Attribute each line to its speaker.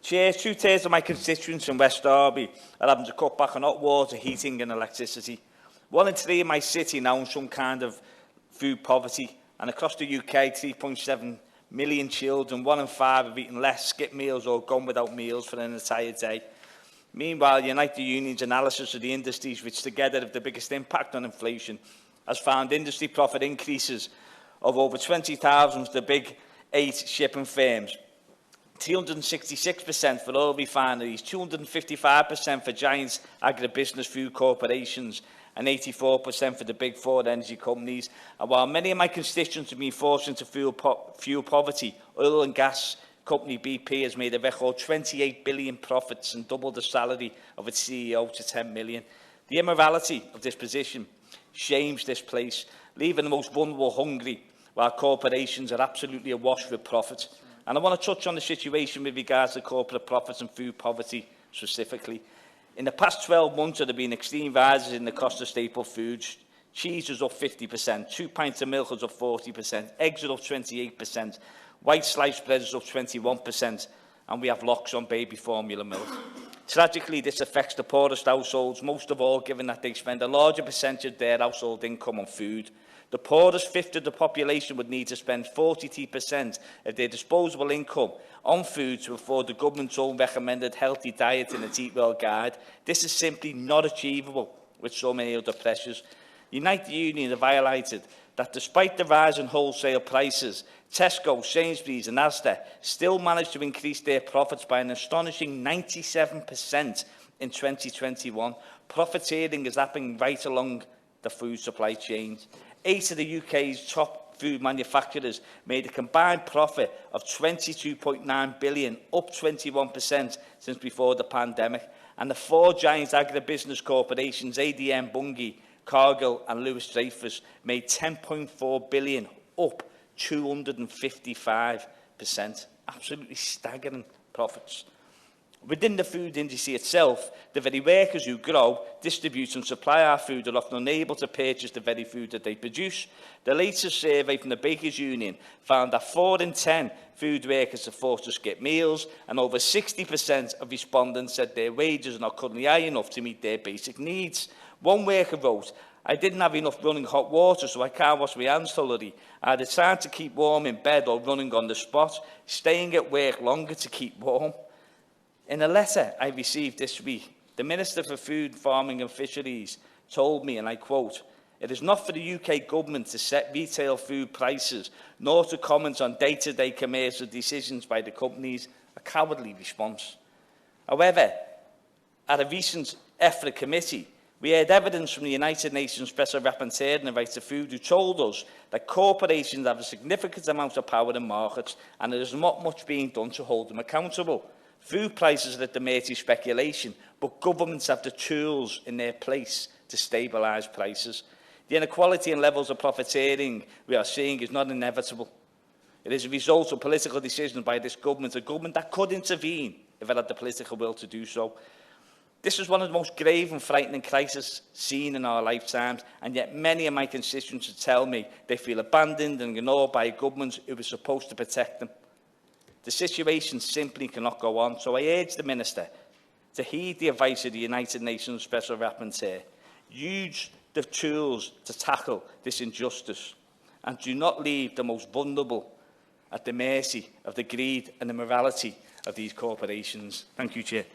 Speaker 1: Chair, 2/3 of my constituents in West Derby are having to cut back on hot water, heating and electricity. 1 in 3 in my city now in some kind of food poverty, and across the UK, 3.7 million children, 1 in 5 have eaten less, skipped meals or gone without meals for an entire day. Meanwhile, Unite the Union's analysis of the industries which together have the biggest impact on inflation has found industry profit increases of over 20,000 for the big 8 shipping firms, 366% for oil refineries, 255% for giant agribusiness food corporations, and 84% for the big 4 energy companies. And while many of my constituents have been forced into fuel poverty, oil and gas company BP has made a record 28 billion profits and doubled the salary of its CEO to 10 million. The immorality of this position shames this place, leaving the most vulnerable hungry, while corporations are absolutely awash with profit. And I want to touch on the situation with regards to corporate profits and food poverty specifically. In the past 12 months, there have been extreme rises in the cost of staple foods. Cheese is up 50%, 2 pints of milk is up 40%, eggs are up 28%, white sliced bread is up 21%, and we have locks on baby formula milk. Tragically, this affects the poorest households, most of all given that they spend a larger percentage of their household income on food. The poorest fifth of the population would need to spend 43% of their disposable income on food to afford the government's own recommended healthy diet in its Eat Well guide. This is simply not achievable with so many other pressures. Unite the Union have highlighted that despite the rise in wholesale prices, Tesco, Sainsbury's and Asda still managed to increase their profits by an astonishing 97% in 2021. Profiteering is happening right along the food supply chains. 8 of the UK's top food manufacturers made a combined profit of 22.9 billion, up 21% since before the pandemic. And the 4 giant agribusiness corporations, ADM, Bunge, Cargill and Lewis Dreyfus, made 10.4 billion, up 255%. Absolutely staggering profits. Within the food industry itself, the very workers who grow, distribute and supply our food are often unable to purchase the very food that they produce. The latest survey from the Bakers Union found that 4 in 10 food workers are forced to skip meals, and over 60% of respondents said their wages are not currently high enough to meet their basic needs. One worker wrote, "I didn't have enough running hot water, so I can't wash my hands thoroughly. I had time to keep warm in bed or running on the spot, staying at work longer to keep warm." In a letter I received this week, the Minister for Food, Farming and Fisheries told me, and I quote, "It is not for the UK government to set retail food prices, nor to comment on day-to-day commercial decisions by the companies," a cowardly response. However, at a recent EFRA committee, we heard evidence from the United Nations Special Rapporteur on the Rights of Food, who told us that corporations have a significant amount of power in markets and there is not much being done to hold them accountable. Food prices are at the mercy of speculation, but governments have the tools in their place to stabilise prices. The inequality in levels of profiteering we are seeing is not inevitable. It is a result of political decisions by this government, a government that could intervene if it had the political will to do so. This is one of the most grave and frightening crises seen in our lifetimes, and yet many of my constituents tell me they feel abandoned and ignored by a government who was supposed to protect them. The situation simply cannot go on, so I urge the Minister to heed the advice of the United Nations Special Rapporteur, use the tools to tackle this injustice, and do not leave the most vulnerable at the mercy of the greed and the morality of these corporations. Thank you, Chair.